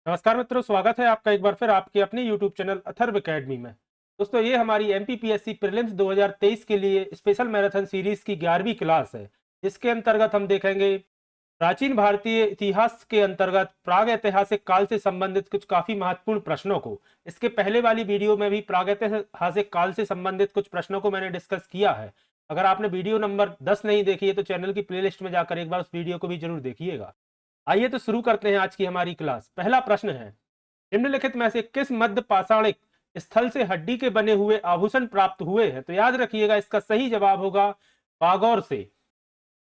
नमस्कार मित्रों, स्वागत है आपका एक बार फिर आपके अपने YouTube चैनल अथर्व एकेडमी में। दोस्तों, ये हमारी एमपीपीएससी प्रीलिम्स 2023 के लिए स्पेशल मैराथन सीरीज की 11वीं क्लास है, जिसके अंतर्गत हम देखेंगे प्राचीन भारतीय इतिहास के अंतर्गत प्राग ऐतिहासिक काल से संबंधित कुछ काफी महत्वपूर्ण प्रश्नों को। इसके पहले वाली वीडियो में भी प्राग ऐतिहासिक काल से संबंधित कुछ प्रश्नों को मैंने डिस्कस किया है। अगर आपने वीडियो नंबर 10 नहीं देखी है तो चैनल की प्लेलिस्ट में जाकर एक बार उस वीडियो को भी जरूर देखिएगा। आइए तो शुरू करते हैं आज की हमारी क्लास। पहला प्रश्न है, निम्नलिखित में से किस मध्य पाषाणिक स्थल से हड्डी के बने हुए आभूषण प्राप्त हुए हैं? तो याद रखिएगा, इसका सही जवाब होगा बागौर से।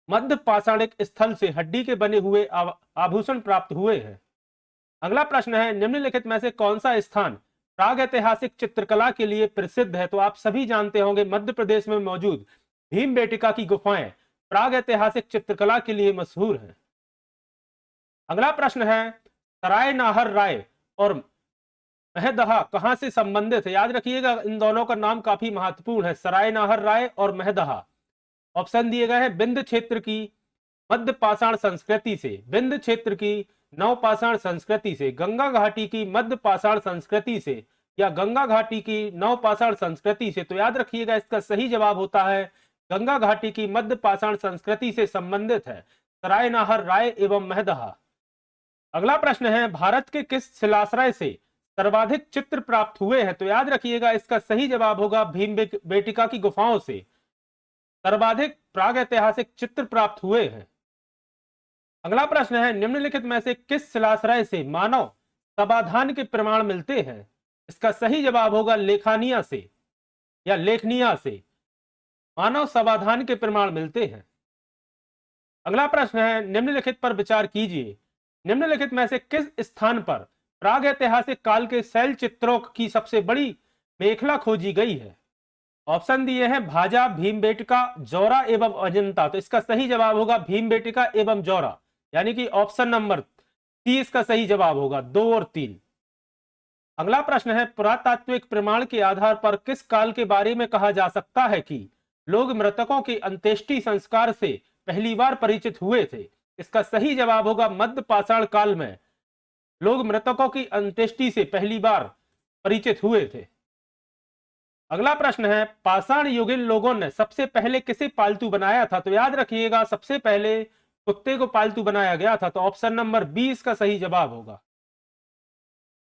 मध्य पाषाणिक स्थल से हड्डी के बने हुए आभूषण प्राप्त हुए हैं। अगला प्रश्न है, निम्नलिखित में से कौन सा स्थान प्राग ऐतिहासिक चित्रकला के लिए प्रसिद्ध है? तो आप सभी जानते होंगे, मध्य प्रदेश में मौजूद भीमबेटका की गुफाएं प्राग ऐतिहासिक चित्रकला के लिए मशहूर है। अगला प्रश्न है, सराय नाहर राय और महदहा कहां से संबंधित है? याद रखिएगा, इन दोनों का नाम काफी महत्वपूर्ण है, सराय नाहर राय और महदहा। ऑप्शन दिए गए हैं, विंध्य क्षेत्र की मध्य पाषाण संस्कृति से, विंध्य क्षेत्र की नवपाषाण संस्कृति से, गंगा घाटी की मध्य पाषाण संस्कृति से, या गंगा घाटी की नवपाषाण संस्कृति से। तो याद रखिएगा, इसका सही जवाब होता है गंगा घाटी की मध्य पाषाण संस्कृति से संबंधित है सराय नाहर राय एवं महदहा। अगला प्रश्न है, भारत के किस शिलाश्रय से सर्वाधिक चित्र प्राप्त हुए हैं? तो याद रखिएगा, इसका सही जवाब होगा भीमबेटका की गुफाओं से सर्वाधिक प्राग ऐतिहासिक चित्र प्राप्त हुए हैं। अगला प्रश्न है, निम्नलिखित में से किस शिलाश्रय से मानव समाधान के प्रमाण मिलते हैं? इसका सही जवाब होगा लेखानिया से या लेखनिया से मानव समाधान के प्रमाण मिलते हैं। अगला प्रश्न है, निम्नलिखित पर विचार कीजिए, निम्नलिखित में से किस स्थान पर प्राग ऐतिहासिक काल के शैल चित्रों की सबसे बड़ी मेखला खोजी गई है? ऑप्शन दिए हैं, भाजा, भीमबेटका, जौरा एवं अजंता। तो इसका सही जवाब होगा भीमबेटका एवं जौरा, यानी कि ऑप्शन नंबर 30 इसका सही जवाब होगा, 2 और 3। अगला प्रश्न है, पुरातात्विक प्रमाण के आधार पर किस काल के बारे में कहा जा सकता है कि लोग मृतकों के अंत्येष्टि संस्कार से पहली बार परिचित हुए थे? इसका सही जवाब होगा मध्य पाषाण काल में लोग मृतकों की अंत्येष्टि से पहली बार परिचित हुए थे। अगला प्रश्न है, पाषाण युगीन लोगों ने सबसे पहले किसे पालतू बनाया था? तो याद रखिएगा, सबसे पहले कुत्ते को पालतू बनाया गया था, तो ऑप्शन नंबर 20 का सही जवाब होगा।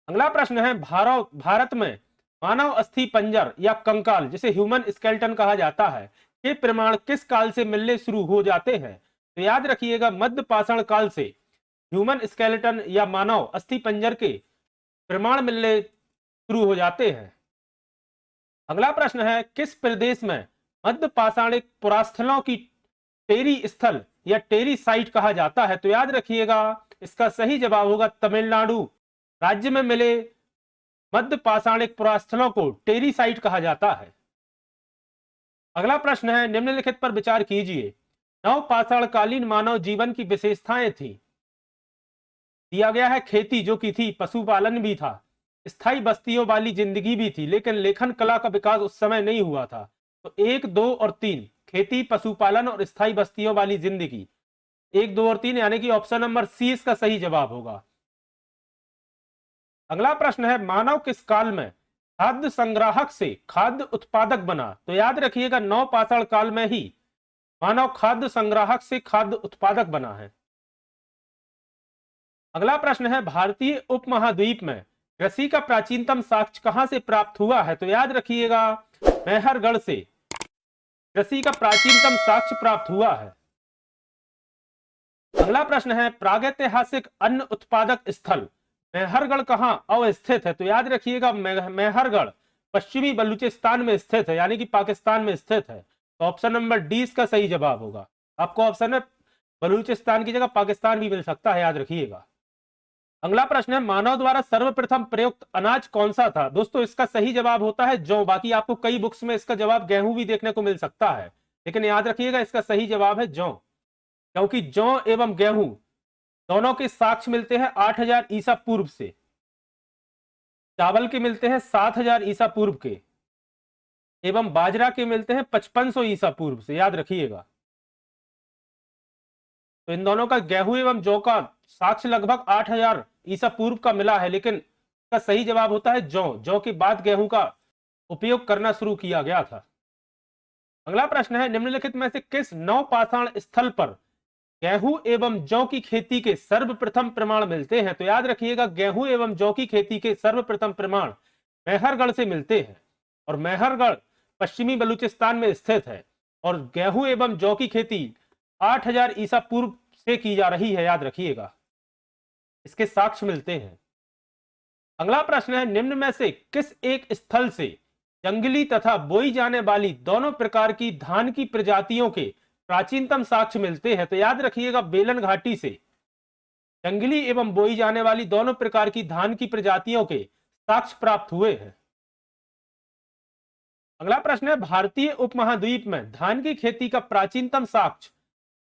अगला प्रश्न है, भारत में मानव अस्थि पंजर या कंकाल, जिसे ह्यूमन स्केलेटन कहा जाता है, के प्रमाण किस काल से मिलने शुरू हो जाते हैं? तो याद रखिएगा, मध्य पाषाण काल से ह्यूमन स्केलेटन या मानव अस्थि पंजर के प्रमाण मिलने शुरू हो जाते हैं। अगला प्रश्न है, किस प्रदेश में मध्य पाषाणिक पुरास्थलों की टेरी स्थल या टेरी साइट कहा जाता है? तो याद रखिएगा, इसका सही जवाब होगा तमिलनाडु राज्य में मिले मध्य पाषाणिक पुरास्थलों को टेरी साइट कहा जाता है। अगला प्रश्न है, निम्नलिखित पर विचार कीजिए, नवपाषाण कालीन मानव जीवन की विशेषताएं थी। दिया गया है, खेती जो की थी, पशुपालन भी था, स्थायी बस्तियों वाली जिंदगी भी थी, लेकिन लेखन कला का विकास उस समय नहीं हुआ था। तो 1, 2 और 3, खेती, पशुपालन और स्थायी बस्तियों वाली जिंदगी, 1, 2 और 3, यानी कि ऑप्शन नंबर सी इसका सही जवाब होगा। अगला प्रश्न है, मानव किस काल में खाद्य संग्राहक से खाद्य उत्पादक बना? तो याद रखिएगा, नवपाषाण काल में ही मानव खाद्य संग्राहक से खाद्य उत्पादक बना है। अगला प्रश्न है, भारतीय उपमहाद्वीप में कृषि का प्राचीनतम साक्ष्य कहां से प्राप्त हुआ है? तो याद रखिएगा, मैहरगढ़ से कृषि का प्राचीनतम साक्ष्य प्राप्त हुआ है। अगला प्रश्न है, प्रागैतिहासिक अन्न उत्पादक स्थल मैहरगढ़ कहां अवस्थित है? तो याद रखिएगा, मैहरगढ़ पश्चिमी बलूचिस्तान में स्थित है, यानी कि पाकिस्तान में स्थित है। तो ऑप्शन नंबर डी इसका सही जवाब होगा। आपको ऑप्शन में बलूचिस्तान की जगह पाकिस्तान भी मिल सकता है, याद रखिएगा। अगला प्रश्न है, मानव द्वारा सर्वप्रथम प्रयुक्त अनाज कौन सा था? दोस्तों, इसका सही जवाब होता है जौ। बाकी आपको कई बुक्स में इसका जवाब गेहूं भी देखने को मिल सकता है, लेकिन याद रखिएगा, इसका सही जवाब है जौ, क्योंकि जौ एवं गेहूं दोनों के साक्ष्य मिलते हैं 8000 ईसा पूर्व से, चावल के मिलते हैं 7000 ईसा पूर्व के, एवं बाजरा के मिलते हैं 5500 ईसा पूर्व से, याद रखिएगा। तो इन दोनों का, गेहूं एवं जौ का साक्ष्य लगभग 8000 ईसा पूर्व का मिला है, लेकिन इसका सही जवाब होता है जौ। जौ के बाद गेहूं का उपयोग करना शुरू किया गया था। अगला प्रश्न है, निम्नलिखित में से किस नवपाषाण स्थल पर गेहूं एवं जौ की खेती के सर्वप्रथम प्रमाण मिलते हैं? तो याद रखिएगा, गेहूं एवं जौ की खेती के सर्वप्रथम प्रमाण मेहरगढ़ से मिलते हैं, और मेहरगढ़ पश्चिमी बलूचिस्तान में स्थित है, और गेहूं एवं जौ की खेती 8000 ईसा पूर्व से की जा रही है, याद रखिएगा, इसके साक्ष्य मिलते हैं। अगला प्रश्न है, निम्न में से किस एक स्थल से जंगली तथा बोई जाने वाली दोनों प्रकार की धान की प्रजातियों के प्राचीनतम साक्ष्य मिलते हैं? तो याद रखिएगा, बेलन घाटी से जंगली एवं बोई जाने वाली दोनों प्रकार की धान की प्रजातियों के साक्ष्य प्राप्त हुए हैं। अगला प्रश्न है, भारतीय उपमहाद्वीप में धान की खेती का प्राचीनतम साक्ष्य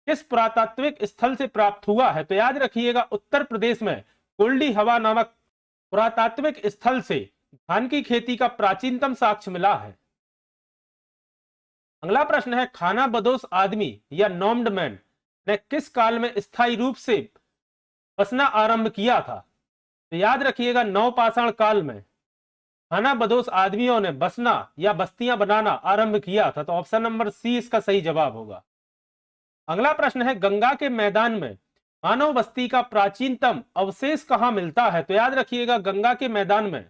किस पुरातात्विक स्थल से प्राप्त हुआ है? तो याद रखिएगा, उत्तर प्रदेश में कुल्डी हवा नामक पुरातात्विक स्थल से धान की खेती का प्राचीनतम साक्ष्य मिला है। अगला प्रश्न है, खाना बदोश आदमी या नॉम्ड मैन ने किस काल में स्थायी रूप से बसना आरंभ किया था? तो याद रखिएगा, नवपाषाण काल में खाना बदोश आदमियों ने बसना या बस्तियां बनाना आरंभ किया था। तो ऑप्शन नंबर सी इसका सही जवाब होगा। अगला प्रश्न है, गंगा के मैदान में मानव बस्ती का प्राचीनतम अवशेष कहां मिलता है? तो याद रखिएगा, गंगा के मैदान में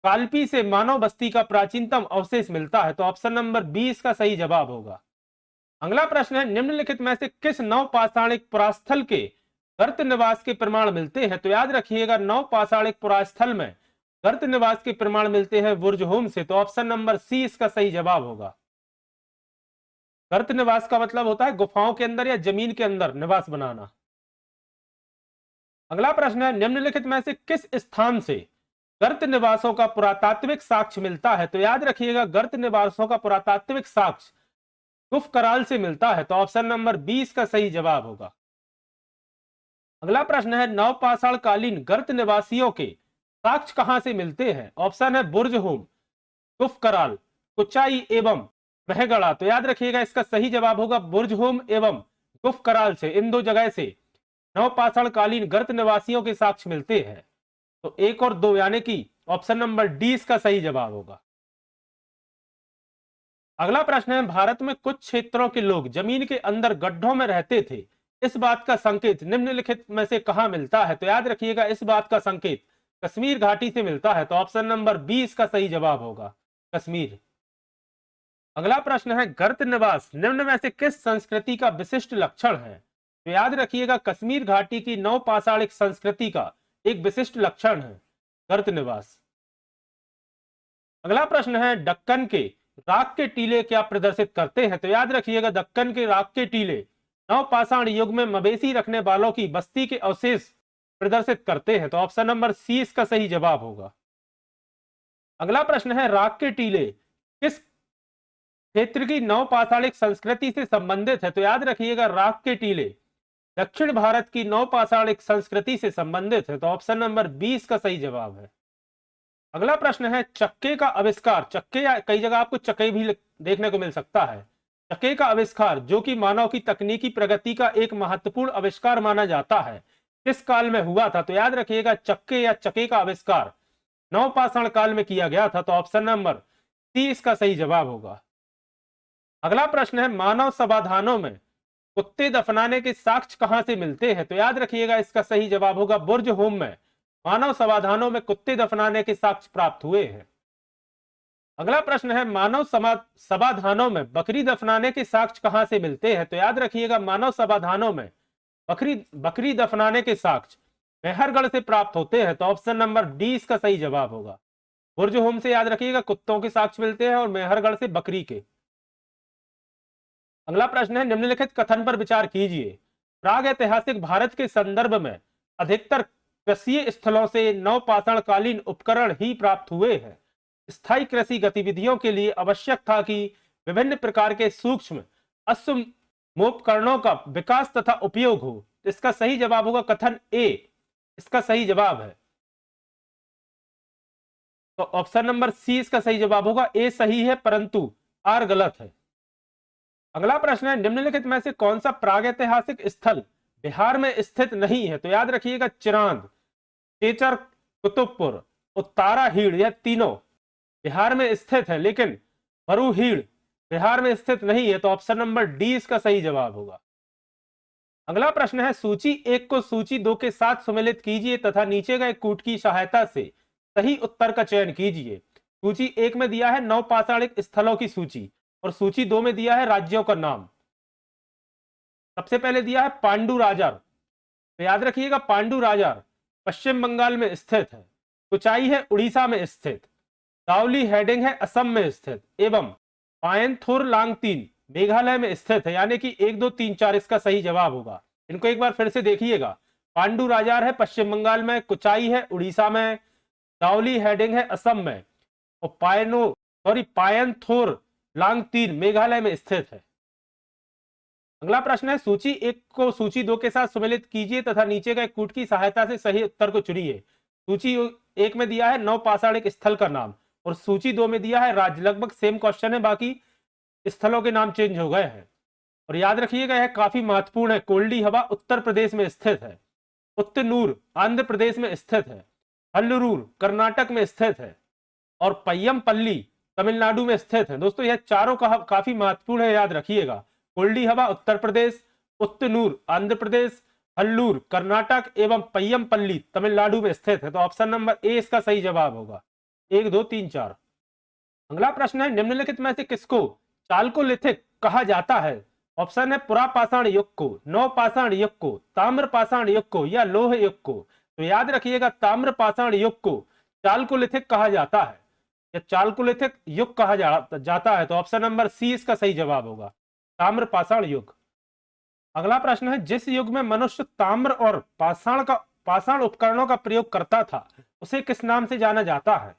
कालपी से मानव बस्ती का प्राचीनतम अवशेष मिलता है। तो ऑप्शन नंबर बी इसका सही जवाब होगा। अगला प्रश्न है, निम्नलिखित में से किस नवपाषाणिक पुरास्थल के गर्त निवास के प्रमाण मिलते हैं? तो याद रखिएगा, नवपाषाणिक पुरास्थल में गर्त निवास के प्रमाण मिलते हैं बुर्जहोम से। तो ऑप्शन नंबर सी इसका सही जवाब होगा। गर्त निवास का मतलब होता है गुफाओं के अंदर या जमीन के अंदर निवास बनाना। अगला प्रश्न है, निम्नलिखित में से किस स्थान से गर्त निवासों का पुरातात्विक साक्ष्य मिलता है? तो याद रखिएगा, गर्त निवासों का पुरातात्विक साक्ष्य गुफ कराल से मिलता है। तो ऑप्शन नंबर बी इसका सही जवाब होगा। अगला प्रश्न है, नवपाषाण कालीन गर्त निवासियों के साक्ष्य कहां से मिलते हैं? ऑप्शन है बुर्जहोम, गुफ कराल, कुचाई एवं महगढ़ा। तो याद रखिएगा, इसका सही जवाब होगा बुर्जहोम एवं गुफ कराल से। इन दो जगह से नवपाषाण कालीन गर्त निवासियों के साक्ष्य मिलते हैं। तो एक और दो, यानी कि ऑप्शन नंबर डी इसका सही जवाब होगा। अगला प्रश्न है, भारत में कुछ क्षेत्रों के लोग जमीन के अंदर गड्ढों में रहते थे, इस बात का संकेत निम्नलिखित में से कहां मिलता है? तो याद रखिएगा, इस बात का संकेत कश्मीर घाटी से मिलता है। तो ऑप्शन नंबर बी इसका सही जवाब होगा, कश्मीर। अगला प्रश्न है, गर्त निवास निम्न में से किस संस्कृति का विशिष्ट लक्षण है? तो याद रखिएगा, कश्मीर घाटी की नवपाषाणिक संस्कृति का एक विशिष्ट लक्षण है गर्त निवास। अगला प्रश्न है, दक्कन के राख के टीले क्या प्रदर्शित करते हैं? तो याद रखिएगा, दक्कन के राख के टीले नवपाषाण युग में मवेशी रखने वालों की बस्ती के अवशेष प्रदर्शित करते हैं। तो ऑप्शन नंबर सी इसका सही जवाब होगा। अगला प्रश्न है, राख के टीले किस क्षेत्र की नवपाषाणिक संस्कृति से संबंधित है? तो याद रखिएगा, राख के टीले दक्षिण भारत की नवपाषाणिक संस्कृति से संबंधित है। तो ऑप्शन नंबर 20 का सही जवाब है। अगला प्रश्न है, चक्के का आविष्कार, चक्के या कई जगह आपको चक्के भी देखने को मिल सकता है, चक्के का आविष्कार जो कि मानव की तकनीकी प्रगति का एक महत्वपूर्ण आविष्कार माना जाता है, किस काल में हुआ था? तो याद रखिएगा, चक्के या चक्के का आविष्कार नवपाषाण काल में किया गया था। तो ऑप्शन नंबर सी इसका सही जवाब होगा। अगला प्रश्न है, मानव समाधानों में कुत्ते दफनाने के साक्ष्य कहां से मिलते हैं? तो याद रखिएगा, इसका सही जवाब होगा बुर्जहोम में मानव समाधानों में कुत्ते दफनाने के साक्ष्य प्राप्त हुए हैं। अगला प्रश्न है, मानव समाधानों में बकरी दफनाने के साक्ष्य कहां से मिलते हैं? तो याद रखिएगा, मानव समाधानों में बकरी दफनाने के साक्ष्य मेहरगढ़ से प्राप्त होते हैं। तो ऑप्शन नंबर डी इसका सही जवाब होगा। बुर्जहोम से याद रखिएगा कुत्तों के साक्ष्य मिलते हैं और मेहरगढ़ से बकरी के। अगला प्रश्न है, निम्नलिखित कथन पर विचार कीजिए। प्राग ऐतिहासिक भारत के संदर्भ में अधिकतर कृषि स्थलों से नवपाषाण कालीन उपकरण ही प्राप्त हुए हैं। स्थायी कृषि गतिविधियों के लिए आवश्यक था कि विभिन्न प्रकार के सूक्ष्म अश्वोपकरणों का विकास तथा उपयोग हो। इसका सही जवाब होगा कथन ए, इसका सही जवाब है। तो ऑप्शन नंबर सी इसका सही जवाब होगा। ए सही है परंतु आर गलत है। अगला प्रश्न है, निम्नलिखित में से कौन सा प्रागैतिहासिक स्थल बिहार में स्थित नहीं है? तो याद रखिएगा, चिरांद चेचर, कुतुबपुर, उत्तराहीड़, यह तीनों बिहार में स्थित है, लेकिन बरूहीड़ बिहार में स्थित नहीं है, तो ऑप्शन नंबर डी इसका सही जवाब होगा। अगला प्रश्न है, सूची 1 को सूची 2 के साथ सम्मिलित कीजिए तथा नीचे गए कूट की सहायता से सही उत्तर का चयन कीजिए। सूची 1 में दिया है नवपाषाणिक स्थलों की सूची और सूची 2 में दिया है राज्यों का नाम। सबसे पहले दिया है पांडु राजार, तो याद रखिएगा पांडु राजार पश्चिम बंगाल में स्थित है, कुचाई है उड़ीसा में स्थित, दाउली हेडिंग है असम में स्थित एवं पायनथोर लांगतीन मेघालय में स्थित है, यानी कि 1 2 3 4 इसका सही जवाब होगा। इनको एक बार फिर से देखिएगा, पांडु राजार है पश्चिम बंगाल में, कुचाई है उड़ीसा में, दाउली हेडिंग है असम में और पायनथोर लांगतीन मेघालय में स्थित है। अगला प्रश्न है, सूची 1 को सूची 2 के साथ सम्मिलित कीजिए तथा नीचे गए कूट की सहायता से सही उत्तर को चुनिए। सूची 1 में दिया है नवपाषाणिक स्थल का नाम और सूची 2 में दिया है राज्य। लगभग सेम क्वेश्चन है, बाकी स्थलों के नाम चेंज हो गए हैं। और याद रखिएगा यह काफी महत्वपूर्ण है, कोल्डी हवा उत्तर प्रदेश में स्थित है, उत्तनूर आंध्र प्रदेश में स्थित है, हल्लूर कर्नाटक में स्थित है और पय्यमपल्ली तमिलनाडु में स्थित है। दोस्तों यह चारों काफी महत्वपूर्ण है, याद रखिएगा। कोल्डी हवा उत्तर प्रदेश, उत्तनूर आंध्र प्रदेश, हल्लूर कर्नाटक एवं पय्यमपल्ली तमिलनाडु में स्थित है, तो ऑप्शन नंबर ए इसका सही जवाब होगा। 1 2 3 4। अगला प्रश्न है, निम्नलिखित में से किसको चालकोलिथिक कहा जाता है? ऑप्शन है पुरापाषाण युग को, नवपाषाण युग को, ताम्रपाषाण युग को या लोह युग को। तो याद रखिएगा ताम्रपाषाण युग को चालकोलिथिक कहा जाता है या चालकोलिथिक युग कहा जाता है, तो ऑप्शन नंबर सी इसका सही जवाब होगा, ताम्रपाषाण युग। अगला प्रश्न है, जिस युग में मनुष्य ताम्र और पाषाण उपकरणों का प्रयोग करता था उसे किस नाम से जाना जाता है?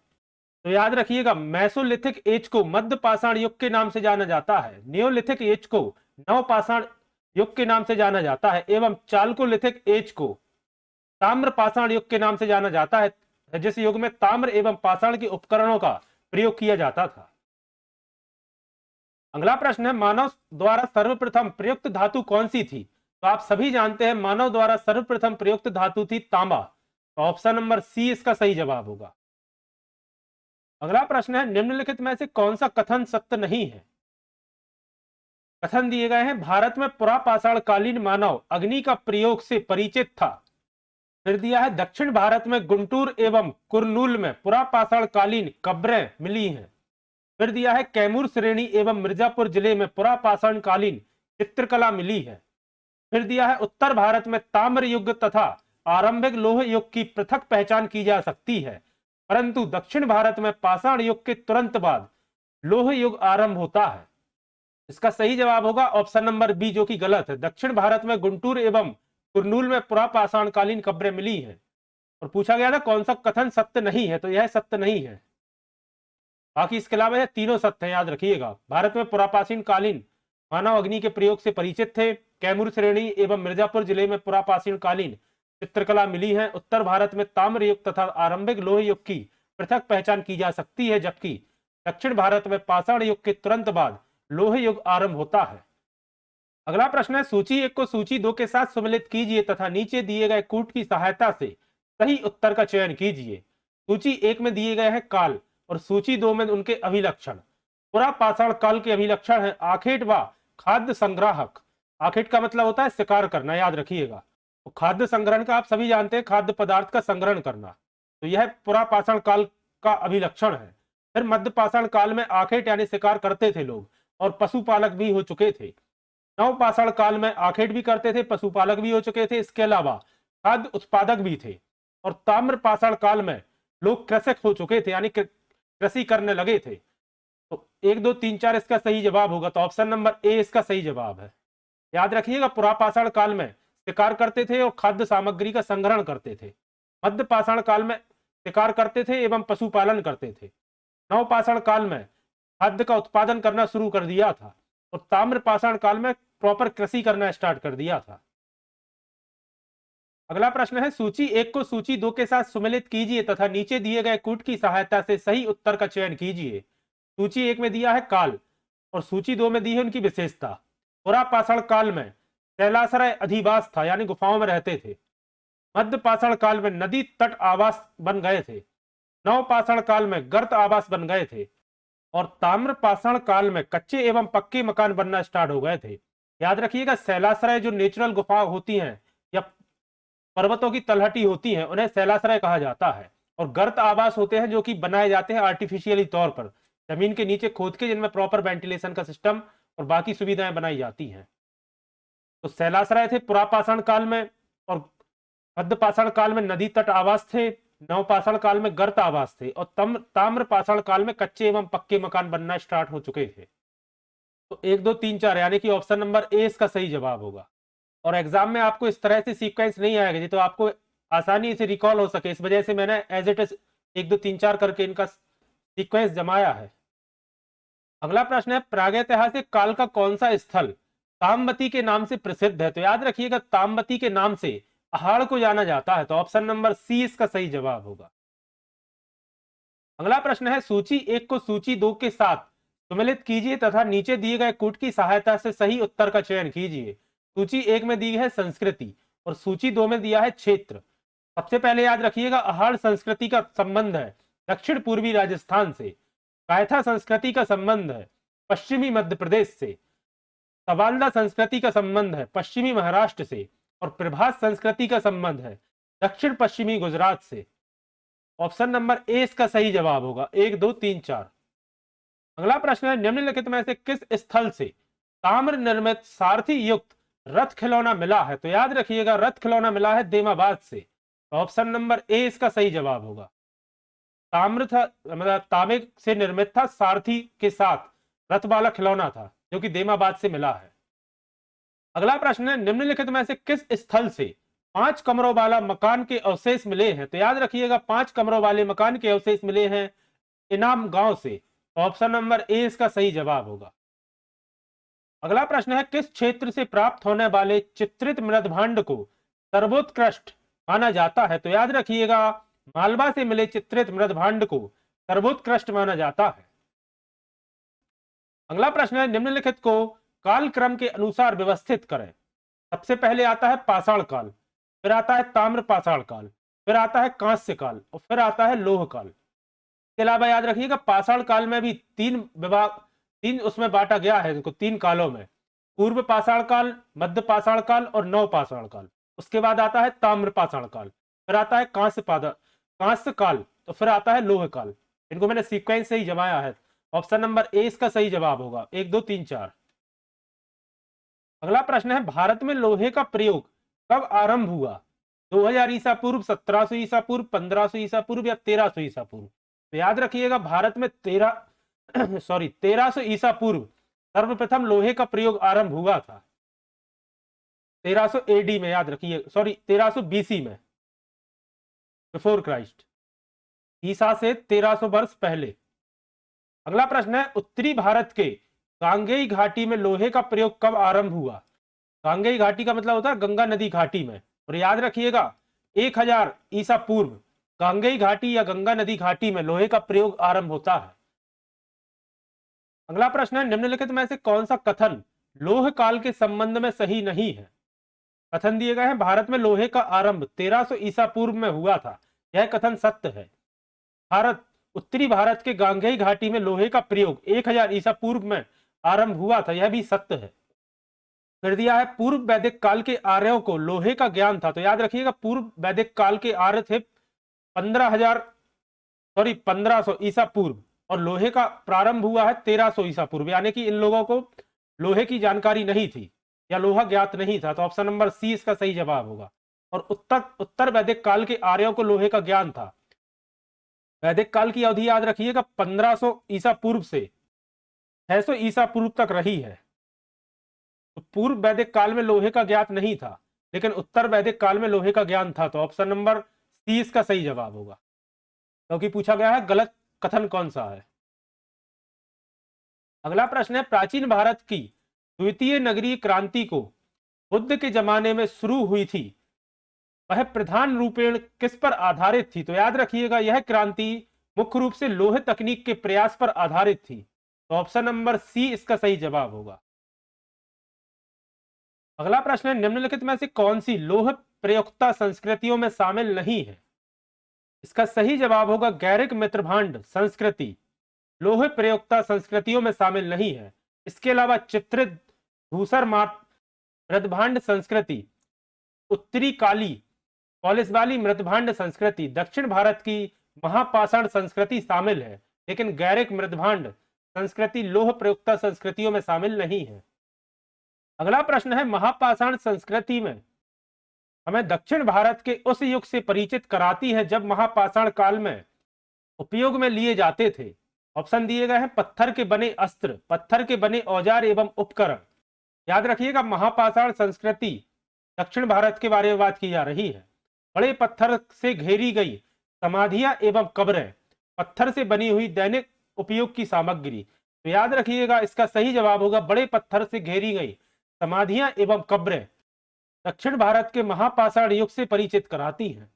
तो याद रखिएगा मेसोलिथिक एज को मध्य पाषाण युग के नाम से जाना जाता है, नियोलिथिक एज को नवपाषाण युग के नाम से जाना जाता है एवं चालकोलिथिक एज को ताम्र पाषाण युग के नाम से जाना जाता है, जिस युग में ताम्र एवं पाषाण के उपकरणों का प्रयोग किया जाता था। अगला प्रश्न है, मानव द्वारा सर्वप्रथम प्रयुक्त धातु कौन सी थी? तो आप सभी जानते हैं मानव द्वारा सर्वप्रथम प्रयुक्त धातु थी तांबा, तो ऑप्शन नंबर सी इसका सही जवाब होगा। अगला प्रश्न है, निम्नलिखित में से कौन सा कथन सत्य नहीं है? कथन दिए गए हैं, भारत में पुरापाषाण कालीन मानव अग्नि का प्रयोग से परिचित था। फिर दिया है, दक्षिण भारत में गुंटूर एवं कुरनूल में पुरापाषाण कालीन कब्रें मिली हैं। फिर दिया है, कैमूर श्रेणी एवं मिर्जापुर जिले में पुरापाषाण कालीन चित्रकला मिली है। फिर दिया है, उत्तर भारत में ताम्र युग तथा आरंभिक लोह युग की पृथक पहचान की जा सकती है, परंतु दक्षिण भारत में पाषाण युग के तुरंत बाद लोह युग आरंभ होता है। इसका सही जवाब होगा ऑप्शन नंबर बी, जो कि गलत है। दक्षिण भारत में गुंटूर एवं कुरनूल में पुरापाषाण कालीन कब्रें मिली हैं। और पूछा गया था कौन सा कथन सत्य नहीं है, तो यह सत्य नहीं है। बाकी इसके अलावा यह तीनों सत्य है, याद रखिएगा। भारत में पुरापाषाण कालीन मानव अग्नि के प्रयोग से परिचित थे, कैमूर श्रेणी एवं मिर्जापुर जिले में पुरापाषाण कालीन चित्रकला मिली है, उत्तर भारत में ताम्र युग तथा आरंभिक लोह युग की पृथक पहचान की जा सकती है, जबकि दक्षिण भारत में पाषाण युग के तुरंत बाद लोह युग आरंभ होता है। अगला प्रश्न है, सूची 1 को सूची 2 के साथ सम्मिलित कीजिए तथा नीचे दिए गए कूट की सहायता से सही उत्तर का चयन कीजिए। सूची 1 में दिए गए हैं काल और सूची 2 में उनके अभिलक्षण। पुरापाषाण काल के अभिलक्षण है आखेट व खाद्य संग्राहक। आखेट का मतलब होता है शिकार करना, याद रखिएगा। तो खाद्य संग्रहण का आप सभी जानते हैं, खाद्य पदार्थ का संग्रहण करना, तो यह पुरापाषाण काल का अभिलक्षण है। फिर मध्य पाषाण काल में आखेट यानी शिकार करते थे लोग और पशुपालक भी हो चुके थे। नवपाषाण काल में आखेट भी करते थे, पशुपालक भी हो चुके थे, इसके अलावा खाद्य उत्पादक भी थे। और ताम्रपाषाण काल में लोग कृषक हो चुके थे, यानी कृषि करने लगे थे। तो 1 2 3 4 इसका सही जवाब होगा, तो ऑप्शन नंबर ए इसका सही जवाब है। याद रखिएगा पुरापाषाण काल में शिकार करते थे और खाद्य सामग्री का संग्रहण करते थे। मध्य पाषाण काल में शिकार करते थे एवं पशुपालन करते थे। नवपाषाण काल में खाद्य का उत्पादन करना शुरू कर दिया था और ताम्रपाषाण काल में प्रॉपर कृषि करना स्टार्ट कर दिया था। अगला प्रश्न है, सूची 1 को सूची 2 के साथ सम्मिलित कीजिए तथा नीचे दिए गए कूट की सहायता से सही उत्तर का चयन कीजिए। सूची 1 में दिया है काल और सूची 2 में दी है उनकी विशेषता। पुरापाषाण काल में कैलाशरय अधिवास था, यानी गुफाओं में रहते थे। मध्य पाषाण काल में नदी तट आवास बन गए थे, नव पाषाण काल में गर्त आवास बन गए थे, और ताम्र पाषाण काल में कच्चे एवं पक्के मकान बनना स्टार्ट हो गए थे। याद रखिएगा, शैलाश्रय जो नेचुरल गुफा होती हैं या पर्वतों की तलहटी होती हैं, उन्हें शैलाश्रय कहा जाता है। और गर्त आवास होते हैं जो कि बनाए जाते हैं आर्टिफिशियली तौर पर, जमीन के नीचे खोद के, जिनमें प्रॉपर वेंटिलेशन का सिस्टम और बाकी सुविधाएं बनाई जाती हैं। तो शैलाश्रय थे पुरापाषाण काल में, और मध्य पाषाण काल में नदी तट आवास थे, नव पाषाण काल में गर्त आवास थे, और ताम्र पाषाण काल में कच्चे एवं पक्के मकान बनना स्टार्ट हो चुके थे। तो 1 2 3 4 यानी कि ऑप्शन नंबर ए इसका सही जवाब होगा। और एग्जाम में आपको इस तरह से सीक्वेंस नहीं आएगा जी, तो आपको आसानी से रिकॉल हो सके, इस वजह से मैंने एज इट इज 1 2 3 4 करके इनका सीक्वेंस जमाया है। अगला प्रश्न है, प्रागैतिहासिक काल का कौन सा स्थल तामवती के नाम से प्रसिद्ध है? तो याद रखिएगा, तामवती के नाम से पहाड़ को जाना जाता है, तो ऑप्शन नंबर सी इसका सही जवाब होगा। अगला प्रश्न है, सूची 1 को सूची 2 के साथ सुमेलित कीजिए तथा नीचे दिए गए कूट की सहायता से सही उत्तर का चयन कीजिए। सूची 1 में दी है संस्कृति और सूची 2 में दिया है क्षेत्र। सबसे पहले याद रखिएगा, अहाड़ संस्कृति का संबंध है दक्षिण पूर्वी राजस्थान से, कायथा संस्कृति का संबंध है पश्चिमी मध्य प्रदेश से, सवाल्दा संस्कृति का संबंध है पश्चिमी महाराष्ट्र से, और प्रभास संस्कृति का संबंध है दक्षिण पश्चिमी गुजरात से। ऑप्शन नंबर ए इसका सही जवाब होगा, 1 2 3 4। अगला प्रश्न है, निम्नलिखित में से किस स्थल से ताम्र निर्मित सारथी युक्त रथ खिलौना मिला है? तो याद रखिएगा, रथ खिलौना मिला है देमाबाद से, तो ऑप्शन नंबर ए इसका सही जवाब होगा। ताम्र था, मतलब तांबे से निर्मित था, सारथी के साथ रथ वाला खिलौना था जो कि देमाबाद से मिला है। अगला प्रश्न है, निम्नलिखित में से किस स्थल से 5 कमरों वाला मकान के अवशेष मिले हैं? तो याद रखिएगा, 5 कमरों वाले मकान के अवशेष मिले हैं इनाम गांव से, तो ऑप्शन नंबर ए इसका सही जवाब होगा। अगला प्रश्न है, किस क्षेत्र से प्राप्त होने वाले चित्रित मृदभांड को सर्वोत्कृष्ट माना जाता है? तो याद रखिएगा, मालवा से मिले चित्रित मृदभांड को सर्वोत्कृष्ट माना जाता है। अगला प्रश्न है, निम्नलिखित को कालक्रम के अनुसार व्यवस्थित करें। सबसे पहले आता है पाषाण काल, फिर आता है ताम्र पाषाण काल, फिर आता है कांस्य काल, और फिर आता है लोह काल। इसके अलावा याद रखिएगा, पाषाण काल में भी 3 उसमें बांटा गया है इनको 3 कालों में, पूर्व पाषाण काल, मध्य पाषाण काल और नव पाषाण काल। उसके बाद आता है ताम्र पाषाण काल, फिर आता है कांस्य काल, तो फिर आता है लोह काल। इनको मैंने सीक्वेंस से ही जमाया है। ऑप्शन नंबर ए इसका सही जवाब होगा, 1 2 3 4। अगला प्रश्न है, भारत में लोहे का प्रयोग कब आरंभ हुआ? 2000 ईसा पूर्व, 1700 ईसा पूर्व, 1500 ईसा पूर्व या 1300 ईसा पूर्व? तो याद रखिएगा, भारत में 1300 ईसा पूर्व सर्वप्रथम लोहे का प्रयोग आरंभ हुआ था। 1300 एडी में, याद रखिए, 1300 बीसी में, बिफोर क्राइस्ट, ईसा से 1300 वर्ष पहले। अगला प्रश्न है, उत्तरी भारत के गांगेय घाटी में लोहे का प्रयोग कब आरंभ हुआ? गांगेय घाटी का मतलब होता है गंगा नदी घाटी में, और याद रखिएगा 1000 ईसा पूर्व गांगेय घाटी या गंगा नदी घाटी में लोहे का प्रयोग आरंभ होता है। अगला प्रश्न है, निम्नलिखित में से कौन सा कथन लोह काल के संबंध में सही नहीं है? कथन दिए गए हैं, भारत में लोहे का आरंभ 1300 ईसा पूर्व में हुआ था, यह कथन सत्य है। उत्तरी भारत के गांगेय घाटी में लोहे का प्रयोग 1000 ईसा पूर्व में आरंभ हुआ था, यह भी सत्य है। फिर दिया है, पूर्व वैदिक काल के आर्यों को लोहे का ज्ञान था। तो याद रखिएगा, पूर्व वैदिक काल के आर्य थे 1500 ईसा पूर्व, और लोहे का प्रारंभ हुआ है 1300 ईसा पूर्व, यानी कि इन लोगों को लोहे की जानकारी नहीं थी या लोहा ज्ञात नहीं था, तो ऑप्शन नंबर सी इसका सही जवाब होगा। और उत्तर वैदिक काल के आर्यों को लोहे का ज्ञान था। वैदिक काल की अवधि याद रखिएगा 1500 ईसा पूर्व से 600 ईसा पूर्व तक रही है। तो पूर्व वैदिक काल में लोहे का ज्ञात नहीं था, लेकिन उत्तर वैदिक काल में लोहे का ज्ञान था, तो ऑप्शन नंबर सी इसका सही जवाब होगा। क्योंकि पूछा गया है गलत कथन कौन सा है। अगला प्रश्न है, प्राचीन भारत की द्वितीय नगरीय क्रांति को बुद्ध के जमाने में शुरू हुई थी, वह प्रधान रूपेण किस पर आधारित थी? तो याद रखिएगा, यह क्रांति मुख्य रूप से लोहे तकनीक के प्रयास पर आधारित थी, तो ऑप्शन नंबर सी इसका सही जवाब होगा। अगला प्रश्न है, निम्नलिखित में से कौन सी लोह प्रयुक्ता संस्कृतियों में शामिल नहीं है? इसका सही जवाब होगा गैरिक मित्रभांड संस्कृति लोह प्रयुक्ता संस्कृतियों में शामिल नहीं है। इसके अलावा चित्रित धूसर मृदभांड संस्कृति, उत्तरी काली पॉलिश वाली मृदभांड संस्कृति, दक्षिण भारत की महापाषाण संस्कृति शामिल है, लेकिन गैरिक मृदभांड संस्कृति लोह प्रयुक्ता संस्कृतियों में शामिल नहीं है। अगला प्रश्न है, महापाषाण संस्कृति में हमें दक्षिण भारत के उस युग से परिचित कराती है जब महापाषाण काल में उपयोग में लिए जाते थे। ऑप्शन दिए गए हैं पत्थर के बने अस्त्र, पत्थर के बने औजार एवं उपकरण। याद रखिएगा, महापाषाण संस्कृति दक्षिण भारत के बारे में बात की जा रही है। बड़े पत्थर से घेरी गई समाधियां एवं कब्रें, पत्थर से बनी हुई दैनिक उपयोग की सामग्री। तो याद रखिएगा, इसका सही जवाब होगा बड़े पत्थर से घेरी गई समाधियां एवं कब्रें दक्षिण भारत के महापाषाण युग से परिचित कराती हैं।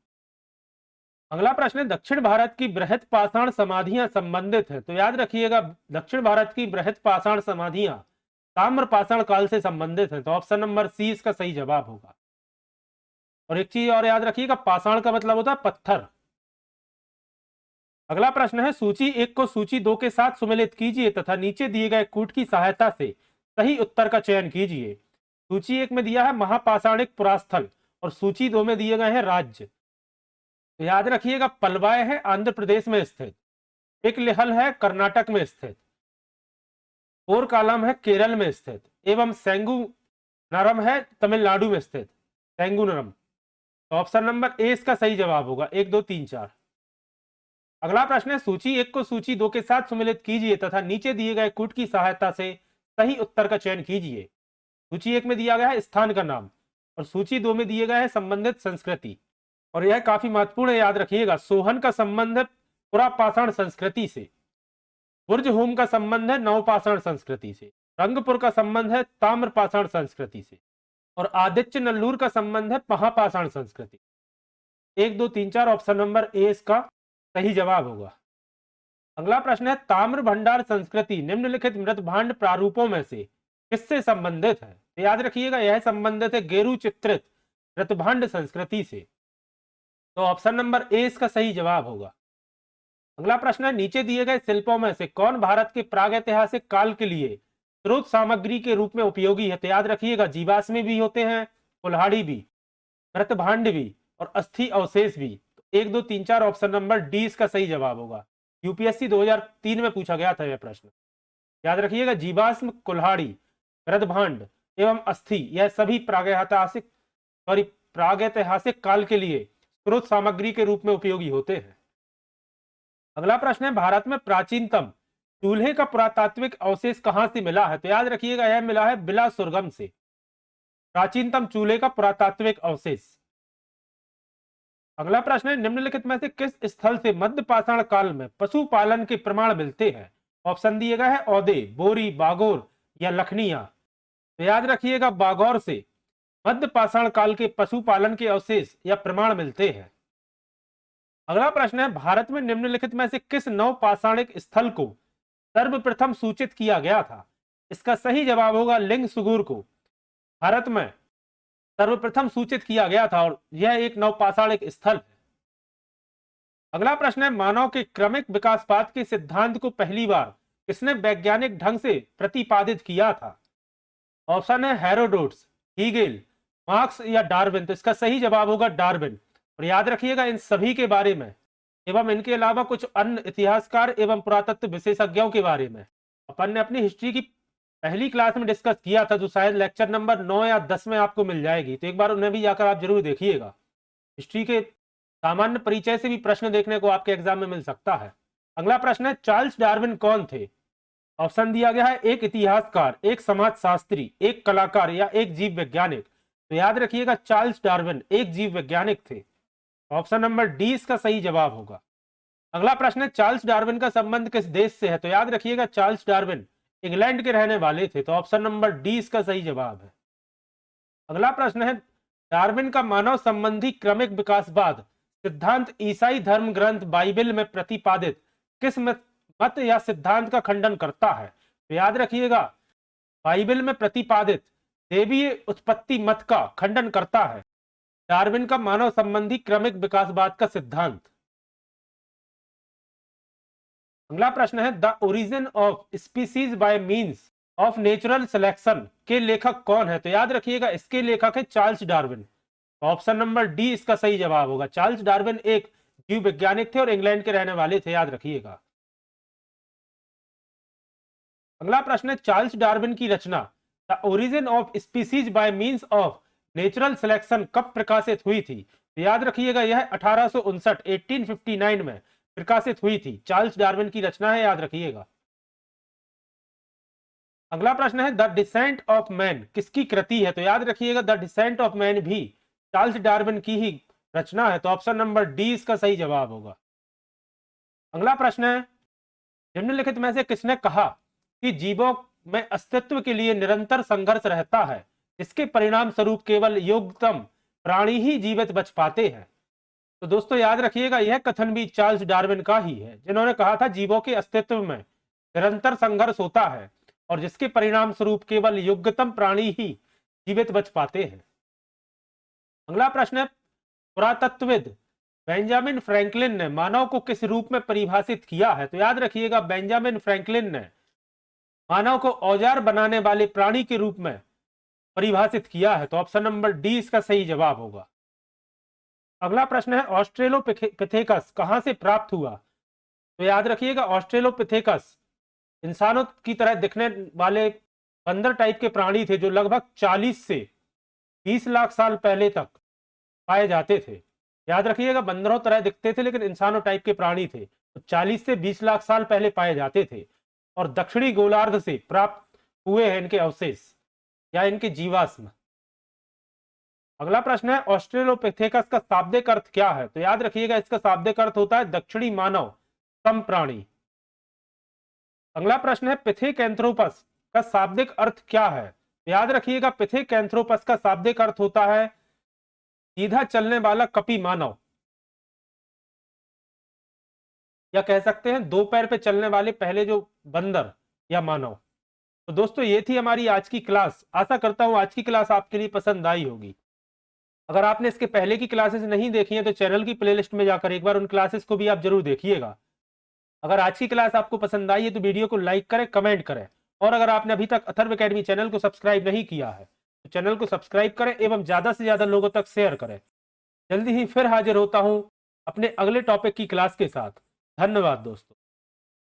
अगला प्रश्न है, दक्षिण भारत की बृहत पाषाण समाधियां संबंधित है। तो याद रखिएगा, दक्षिण भारत की बृहत पाषाण समाधियां ताम्र पाषाण काल से संबंधित है। तो ऑप्शन नंबर सी इसका सही जवाब होगा। और एक चीज और याद रखिएगा, पाषाण का मतलब होता है पत्थर। अगला प्रश्न है, सूची 1 को सूची 2 के साथ सुमेलित कीजिए तथा नीचे दिए गए कूट की सहायता से सही उत्तर का चयन कीजिए। सूची 1 में दिया है महापाषाणिक पुरास्थल और सूची 2 में दिए गए हैं राज्य। तो याद रखिएगा, पलवाय है आंध्र प्रदेश में स्थित, एक लेहल है कर्नाटक में स्थित, पोरकालम है केरल में स्थित एवं सेंगू नरम है तमिलनाडु में स्थित, सेंगू नरम। तो ऑप्शन नंबर ए इसका सही जवाब होगा, 1 2 3 4। अगला प्रश्न है, सूची 1 को सूची 2 के साथ सुमेलित कीजिए तथा नीचे दिए गए कूट की सहायता से सही उत्तर का चयन कीजिए। सूची 1 में दिया गया है स्थान का नाम और सूची 2 में दिए गए हैं संबंधित संस्कृति। और यह काफी महत्वपूर्ण है, याद रखिएगा। सोहन का संबंध है पुरापाषाण संस्कृति से, बुर्ज होम का संबंध है नवपाषाण संस्कृति से, रंगपुर का संबंध है ताम्रपाषाण संस्कृति से और आदित्य नल्लूर का संबंध है महापाषाण संस्कृति। 1 2 3 4 ऑप्शन नंबर ए इसका सही जवाब होगा। अगला प्रश्न है, ताम्र भंडार संस्कृति निम्नलिखित मृदभांड प्रारूपों में से किससे संबंधित है? तो याद रखिएगा, यह संबंधित है गेरु चित्रित मृदभांड संस्कृति से। तो ऑप्शन नंबर ए इसका सही जवाब होगा। अगला प्रश्न है, नीचे दिए गए शिल्पों में से कौन भारत के प्रागैतिहासिक काल के लिए स्रोत सामग्री के रूप में उपयोगी है? तो याद रखिएगा, जीवाश्म भी होते हैं, कुल्हाड़ी भी, मृतभांड भी और अस्थि अवशेष भी। तो 1 2 3 4 ऑप्शन नंबर डी इसका सही जवाब होगा। यूपीएससी 2003 में पूछा गया था यह प्रश्न। याद रखिएगा, जीवाश्म, कुल्हाड़ी, मृदभांड एवं अस्थि यह सभी प्रागैतिहासिक काल के लिए स्रोत सामग्री के रूप में उपयोगी होते हैं। अगला प्रश्न है, भारत में प्राचीनतम चूल्हे का पुरातात्विक अवशेष कहां से मिला है? तो याद रखिएगा, यह मिला है बिलासुरगम से, प्राचीनतम चूल्हे का पुरातात्विक अवशेष। अगला प्रश्न है, निम्नलिखित में से किस स्थल से मध्य पाषाण काल में पशुपालन के प्रमाण मिलते हैं? ऑप्शन दिए गए हैं औदे, बोरी, बागोर या लखनिया। तो याद रखिएगा, बागौर से मध्य पाषाण काल के पशुपालन के अवशेष या प्रमाण मिलते हैं। अगला प्रश्न है, भारत में निम्नलिखित में से किस नवपाषाणिक स्थल को सर्वप्रथम सूचित किया गया था? इसका सही जवाब होगा लिंग सुगूर को भारत में सर्वप्रथम सूचित किया गया था और यह एक नवपाषाणिक स्थल है। अगला प्रश्न है, मानव के क्रमिक विकासवाद के सिद्धांत को पहली बार किसने वैज्ञानिक ढंग से प्रतिपादित किया था? ऑप्शन है हेरोडोट्स, हीगेल, मार्क्स या डार्विन। तो इसका सही जवाब होगा डार्विन। और याद रखिएगा, इन सभी के बारे में एवं इनके अलावा कुछ अन्य इतिहासकार एवं पुरातत्व विशेषज्ञों के बारे में अपन ने अपनी हिस्ट्री की पहली क्लास में डिस्कस किया था, जो शायद लेक्चर नंबर 9 या 10 में आपको मिल जाएगी। तो एक बार उन्हें भी जाकर आप जरूर देखिएगा। हिस्ट्री के सामान्य परिचय से भी प्रश्न देखने को आपके एग्जाम में मिल सकता है। अगला प्रश्न है, चार्ल्स डार्विन कौन थे? ऑप्शन दिया गया है एक इतिहासकार, एक समाजशास्त्री, एक कलाकार या एक जीव वैज्ञानिक। तो याद रखिएगा, चार्ल्स डार्विन एक जीव वैज्ञानिक थे। ऑप्शन नंबर डी इसका सही जवाब होगा। अगला प्रश्न है, चार्ल्स डार्विन का संबंध किस देश से है? तो याद रखिएगा, चार्ल्स डार्विन इंग्लैंड के रहने वाले थे। तो ऑप्शन नंबर डी इसका सही जवाब है। अगला प्रश्न है, डार्विन का मानव संबंधी क्रमिक विकासवाद सिद्धांत ईसाई धर्म ग्रंथ बाइबल में प्रतिपादित किस मत या सिद्धांत का खंडन करता है? तो याद रखिएगा, बाइबल में प्रतिपादित देवीय उत्पत्ति मत का खंडन करता है। डार्विन का मानव संबंधी क्रमिक विकासवाद का सिद्धांत। अगला प्रश्न है the Origin of Species by means of natural selection के लेखक कौन है? तो याद रखिएगा इसके लेखक है Charles Darwin. Option number D इसका सही जवाब होगा। चार्ल्स डार्विन एक जीव वैज्ञानिक थे और इंग्लैंड के रहने वाले थे, याद रखिएगा। अगला प्रश्न है चार्ल्स डार्विन की रचना the Origin of Species by means of natural selection कब प्रकाशित हुई थी? तो याद रखिएगा यह 1859 में प्रकाशित हुई थी। चार्ल्स डार्विन की रचना है, याद रखिएगा। अगला प्रश्न है द डिसेंट ऑफ मैन किसकी कृति है? तो याद रखिएगा द डिसेंट ऑफ मैन भी चार्ल्स डार्विन की ही रचना है। तो ऑप्शन नंबर डी इसका सही जवाब होगा। अगला प्रश्न है निम्नलिखित में से किसने कहा कि जीवों में अस्तित्व के लिए निरंतर संघर्ष रहता है, इसके परिणाम स्वरूप केवल योग्यतम प्राणी ही जीवित बच पाते हैं? तो दोस्तों याद रखिएगा यह कथन भी चार्ल्स डार्विन का ही है, जिन्होंने कहा था जीवों के अस्तित्व में निरंतर संघर्ष होता है और जिसके परिणाम स्वरूप केवल योग्यतम प्राणी ही जीवित बच पाते हैं। अगला प्रश्न है पुरातत्वविद बेंजामिन फ्रैंकलिन ने मानव को किस रूप में परिभाषित किया है? तो याद रखिएगा बेंजामिन फ्रैंकलिन ने मानव को औजार बनाने वाले प्राणी के रूप में परिभाषित किया है। तो ऑप्शन नंबर डी इसका सही जवाब होगा। अगला प्रश्न है ऑस्ट्रेलोपिथेकस कहां से प्राप्त हुआ? तो याद रखिएगा ऑस्ट्रेलोपिथेकस इंसानों की तरह दिखने वाले बंदर टाइप के प्राणी थे जो लगभग 40 से 20 लाख साल पहले तक पाए जाते थे। याद रखिएगा बंदरों तरह दिखते थे लेकिन इंसानों टाइप के प्राणी थे, तो 40 से 20 लाख साल पहले पाए जाते थे और दक्षिणी गोलार्ध से प्राप्त हुए हैं इनके अवशेष या इनके जीवाश्म। अगला प्रश्न है ऑस्ट्रेलोपिथेकस का शाब्दिक अर्थ क्या है? तो याद रखिएगा इसका शाब्दिक अर्थ होता है दक्षिणी मानव सम प्राणी। अगला प्रश्न है पिथेकैंथ्रोपस का शाब्दिक अर्थ क्या है? तो याद रखिएगा पिथेकैंथ्रोपस का शाब्दिक अर्थ होता है सीधा चलने वाला कपी मानव, या कह सकते हैं दो पैर पे चलने वाले पहले जो बंदर या मानव। तो दोस्तों ये थी हमारी आज की क्लास। आशा करता हूं आज की क्लास आपके लिए पसंद आई होगी। अगर आपने इसके पहले की क्लासेस नहीं देखी हैं तो चैनल की प्लेलिस्ट में जाकर एक बार उन क्लासेस को भी आप जरूर देखिएगा। अगर आज की क्लास आपको पसंद आई है तो वीडियो को लाइक करें, कमेंट करें, और अगर आपने अभी तक अथर्व एकेडमी चैनल को सब्सक्राइब नहीं किया है तो चैनल को सब्सक्राइब करें एवं ज्यादा से ज्यादा लोगों तक शेयर करें। जल्दी ही फिर हाजिर होता हूं अपने अगले टॉपिक की क्लास के साथ। धन्यवाद दोस्तों।